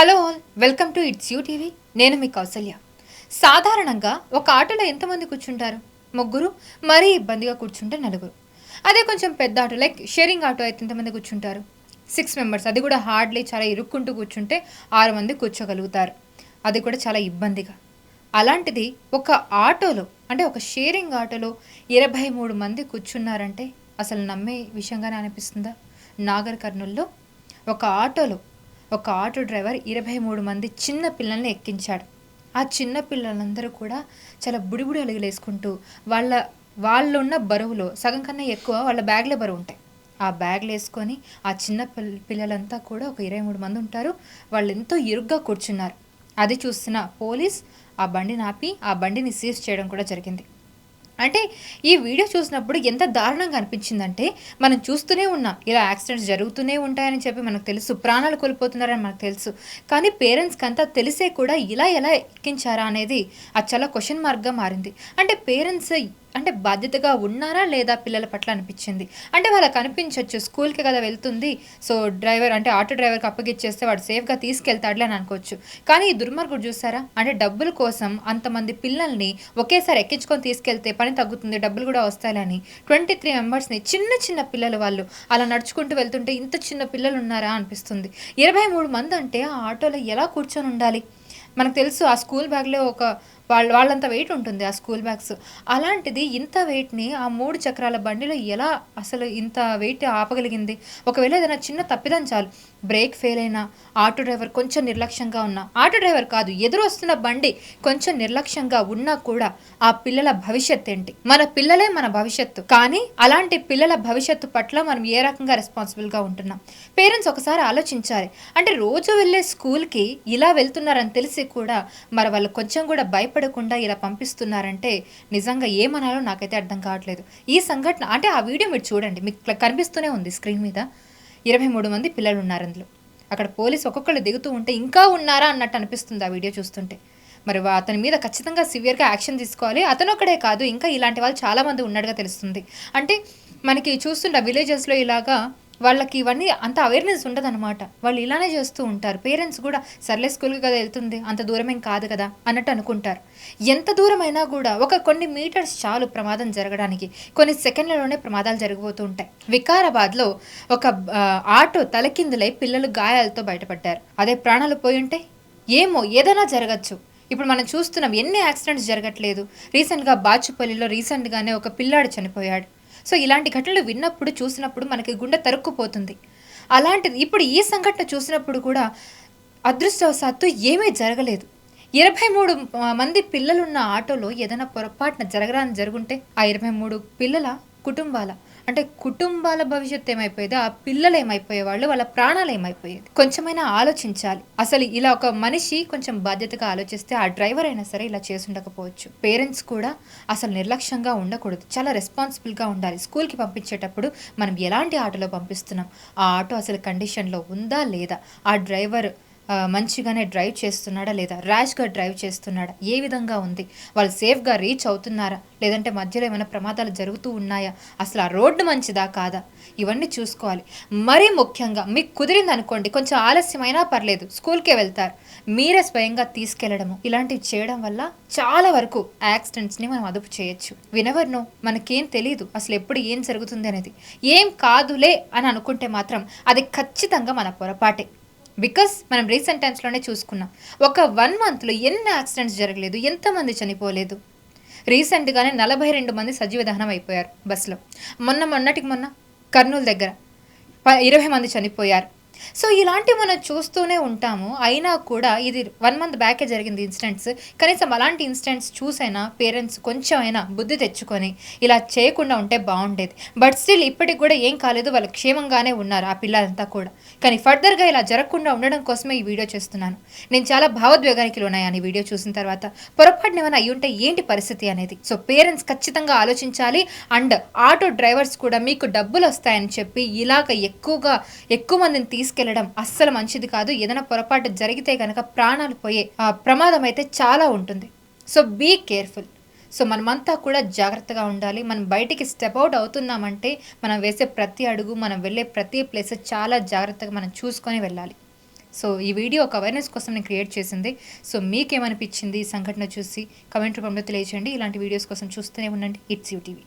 Hello all, welcome to it's you TV. నేను మీ కౌసల్య. సాధారణంగా ఒక ఆటోలో ఎంతమంది కూర్చుంటారు? ముగ్గురు, మరీ ఇబ్బందిగా కూర్చుంటే నలుగురు. అదే కొంచెం పెద్ద ఆటో లైక్ షేరింగ్ ఆటో అయితే ఎంతమంది కూర్చుంటారు? 6 మెంబర్స్. అది కూడా హార్డ్లీ చాలా ఇరుక్కుంటూ కూర్చుంటే 6 మంది కూర్చోగలుగుతారు. అది కూడా చాలా ఇబ్బందిగా. అలాంటిది ఒక ఆటోలో అంటే ఒక షేరింగ్ ఆటోలో 23 మంది కూర్చున్నారంటే అసలు నమ్మే విషయంగానే అనిపిస్తుందా? నాగర్ కర్నూల్లో ఒక ఆటో డ్రైవర్ 23 మంది చిన్న పిల్లల్ని ఎక్కించాడు. ఆ చిన్న పిల్లలందరూ కూడా చాలా బుడిబుడి అలుగులేసుకుంటూ వాళ్ళ వాళ్ళున్న బరువులో సగం కన్నా ఎక్కువ వాళ్ళ బ్యాగ్లే బరువు ఉంటాయి. ఆ బ్యాగ్లు వేసుకొని ఆ చిన్న పిల్లలంతా కూడా ఒక 23 మంది ఉంటారు. వాళ్ళు ఎంతో ఇరుగ్గా కూర్చున్నారు. అది చూసిన పోలీస్ ఆ బండిని ఆపి ఆ బండిని సీజ్ చేయడం కూడా జరిగింది. అంటే ఈ వీడియో చూసినప్పుడు ఎంత దారుణంగా అనిపించిందంటే, మనం చూస్తూనే ఉన్నాం ఇలా యాక్సిడెంట్స్ జరుగుతూనే ఉంటాయని చెప్పి మనకు తెలుసు, ప్రాణాలు కోల్పోతున్నారని మనకు తెలుసు. కానీ పేరెంట్స్కి అంతా తెలిసే కూడా ఇలా ఎలా ఎక్కించారా అనేది అది చాలా క్వశ్చన్ మార్క్గా మారింది. అంటే పేరెంట్స్ అంటే బాధ్యతగా ఉన్నారా లేదా పిల్లల పట్ల అనిపించింది. అంటే వాళ్ళకి అనిపించవచ్చు స్కూల్కి కదా వెళ్తుంది, సో డ్రైవర్ అంటే ఆటో డ్రైవర్కి అప్పగిచ్చేస్తే వాడు సేఫ్గా తీసుకెళ్తాడులే అని అనుకోవచ్చు. కానీ ఈ దుర్మార్గుడు చూసారా, అంటే డబ్బుల కోసం అంతమంది పిల్లల్ని ఒకేసారి ఎక్కించుకొని తీసుకెళ్తే పని తగ్గుతుంది, డబ్బులు కూడా వస్తాయని 23 మెంబర్స్ని చిన్న చిన్న పిల్లలు వాళ్ళు అలా నడుచుకుంటూ వెళ్తుంటే ఇంత చిన్న పిల్లలు ఉన్నారా అనిపిస్తుంది. 23 మంది అంటే ఆ ఆటోలో ఎలా కూర్చొని ఉండాలి? మనకు తెలుసు ఆ స్కూల్ బ్యాగ్లో వాళ్ళంత వెయిట్ ఉంటుంది ఆ స్కూల్ బ్యాగ్స్. అలాంటిది ఇంత వెయిట్ని ఆ 3 చక్రాల బండిలో ఎలా అసలు ఇంత వెయిట్ ఆపగలిగింది? ఒకవేళ ఏదైనా చిన్న తప్పిదం చాలు, బ్రేక్ ఫెయిల్ అయినా, ఆటో డ్రైవర్ కొంచెం నిర్లక్ష్యంగా ఉన్నా, ఆటో డ్రైవర్ కాదు ఎదురు వస్తున్న బండి కొంచెం నిర్లక్ష్యంగా ఉన్నా కూడా ఆ పిల్లల భవిష్యత్తు ఏంటి? మన పిల్లలే మన భవిష్యత్తు. కానీ అలాంటి పిల్లల భవిష్యత్తు పట్ల మనం ఏ రకంగా రెస్పాన్సిబుల్గా ఉంటున్నాం? పేరెంట్స్ ఒకసారి ఆలోచించాలి. అంటే రోజు వెళ్ళే స్కూల్కి ఇలా వెళ్తున్నారని తెలిసి కూడా మరి వాళ్ళు కొంచెం కూడా భయపడకుండా ఇలా పంపిస్తున్నారంటే నిజంగా ఏమనాలో నాకైతే అర్థం కావట్లేదు. ఈ సంఘటన అంటే ఆ వీడియో మీరు చూడండి, మీకు కనిపిస్తూనే ఉంది స్క్రీన్ మీద. 23 మంది పిల్లలు ఉన్నారు అందులో. అక్కడ పోలీసు ఒక్కొక్కళ్ళు దిగుతూ ఉంటే ఇంకా ఉన్నారా అన్నట్టు అనిపిస్తుంది ఆ వీడియో చూస్తుంటే. మరి అతని మీద ఖచ్చితంగా సివియర్గా యాక్షన్ తీసుకోవాలి. అతను ఒక్కడే కాదు, ఇంకా ఇలాంటి వాళ్ళు చాలామంది ఉన్నట్టుగా తెలుస్తుంది. అంటే మనకి చూస్తుంటే విలేజెస్లో ఇలాగా వాళ్ళకి ఇవన్నీ అంత అవేర్నెస్ ఉండదన్నమాట. వాళ్ళు ఇలానే చేస్తూ ఉంటారు. పేరెంట్స్ కూడా సర్లే స్కూల్కి కదా వెళ్తుంది, అంత దూరమేం కాదు కదా అన్నట్టు అనుకుంటారు. ఎంత దూరమైనా కూడా ఒక కొన్ని మీటర్స్ చాలు ప్రమాదం జరగడానికి. కొన్ని సెకండ్లలోనే ప్రమాదాలు జరిగిపోతూ ఉంటాయి. వికారాబాద్లో ఒక ఆటో తలకిందులై పిల్లలు గాయాలతో బయటపడ్డారు. అదే ప్రాణాలు పోయి ఉంటే ఏమో ఏదైనా జరగచ్చు. ఇప్పుడు మనం చూస్తున్నాం ఎన్ని యాక్సిడెంట్స్ జరగట్లేదు. రీసెంట్గా బాచుపల్లిలో రీసెంట్గానే ఒక పిల్లాడు చనిపోయాడు. సో ఇలాంటి ఘటనలు విన్నప్పుడు చూసినప్పుడు మనకి గుండె తరుక్కుపోతుంది. అలాంటిది ఇప్పుడు ఈ సంఘటన చూసినప్పుడు కూడా అదృష్టవశాత్తు ఏమీ జరగలేదు. 23 మంది పిల్లలున్న ఆటోలో ఏదైనా పొరపాటున జరగరాని జరుగుంటే ఆ 23 పిల్లల కుటుంబాల భవిష్యత్తు ఏమైపోయేది? ఆ పిల్లలు ఏమైపోయేవాళ్ళు? వాళ్ళ ప్రాణాలు ఏమైపోయేది? కొంచెమైనా ఆలోచించాలి. అసలు ఇలా ఒక మనిషి కొంచెం బాధ్యతగా ఆలోచిస్తే ఆ డ్రైవర్ అయినా సరే ఇలా చేసి ఉండకపోవచ్చు. పేరెంట్స్ కూడా అసలు నిర్లక్ష్యంగా ఉండకూడదు, చాలా రెస్పాన్సిబుల్గా ఉండాలి. స్కూల్కి పంపించేటప్పుడు మనం ఎలాంటి ఆటోలో పంపిస్తున్నాం, ఆ ఆటో అసలు కండిషన్లో ఉందా లేదా, ఆ డ్రైవర్ మంచిగానే డ్రైవ్ చేస్తున్నాడా లేదా, ర్యాష్గా డ్రైవ్ చేస్తున్నాడా, ఏ విధంగా ఉంది, వాళ్ళు సేఫ్గా రీచ్ అవుతున్నారా, లేదంటే మధ్యలో ఏమైనా ప్రమాదాలు జరుగుతూ ఉన్నాయా, అసలు ఆ రోడ్డు మంచిదా కాదా, ఇవన్నీ చూసుకోవాలి. మరీ ముఖ్యంగా మీకు కుదిరింది అనుకోండి, కొంచెం ఆలస్యమైనా పర్లేదు, స్కూల్కే వెళ్తారు, మీరే స్వయంగా తీసుకెళ్లడము ఇలాంటివి చేయడం వల్ల చాలా వరకు యాక్సిడెంట్స్ని మనం అదుపు చేయొచ్చు. వినవర్నో, మనకేం తెలియదు అసలు ఎప్పుడు ఏం జరుగుతుంది అనేది. ఏం కాదులే అని అనుకుంటే మాత్రం అది ఖచ్చితంగా మన పొరపాటే. బికాస్ మనం రీసెంట్ టైమ్స్లోనే చూసుకున్నాం, ఒక 1 మంత్లో ఎన్ని యాక్సిడెంట్స్ జరగలేదు, ఎంతమంది చనిపోలేదు. రీసెంట్గానే 42 మంది సజీవ దహనం అయిపోయారు బస్సులో. మొన్నటికి కర్నూలు దగ్గర 20 మంది చనిపోయారు. సో ఇలాంటివి మనం చూస్తూనే ఉంటాము. అయినా కూడా ఇది 1 మంత్ బ్యాకే జరిగింది ఇన్సిడెంట్స్. కనీసం అలాంటి ఇన్సిడెంట్స్ చూసైనా పేరెంట్స్ కొంచెం అయినా బుద్ధి తెచ్చుకొని ఇలా చేయకుండా ఉంటే బాగుండేది. బట్ స్టిల్ ఇప్పటికి కూడా ఏం కాలేదు, వాళ్ళు క్షేమంగానే ఉన్నారు ఆ పిల్లలంతా కూడా. కానీ ఫర్దర్గా ఇలా జరగకుండా ఉండడం కోసమే ఈ వీడియో చేస్తున్నాను. నేను చాలా భావోద్వేగానికి లోనయ్యాను ఈ వీడియో చూసిన తర్వాత. పొరపాటున ఏమైనా అయ్యి ఉంటే ఏంటి పరిస్థితి అనేది. సో పేరెంట్స్ ఖచ్చితంగా ఆలోచించాలి. అండ్ ఆటో డ్రైవర్స్ కూడా మీకు డబ్బులు వస్తాయని చెప్పి ఇలాగ ఎక్కువ మందిని తీసుకెళ్లడం అస్సలు మంచిది కాదు. ఏదైనా పొరపాటు జరిగితే కనుక ప్రాణాలు పోయే ప్రమాదం అయితే చాలా ఉంటుంది. So be careful. సో మనమంతా కూడా జాగ్రత్తగా ఉండాలి. మనం బయటికి స్టెప్ అవుట్ అవుతున్నామంటే మనం వేసే ప్రతి అడుగు, మనం వెళ్ళే ప్రతి ప్లేస్ చాలా జాగ్రత్తగా మనం చూసుకొని వెళ్ళాలి. సో ఈ వీడియో ఒక అవేర్నెస్ కోసం నేను క్రియేట్ చేసింది. సో మీకేమనిపించింది ఈ సంఘటన చూసి కమెంట్ రూపంలో తెలియజేయండి. ఇలాంటి వీడియోస్ కోసం చూస్తూనే ఉండండి ఇట్స్ యూ టీవీ.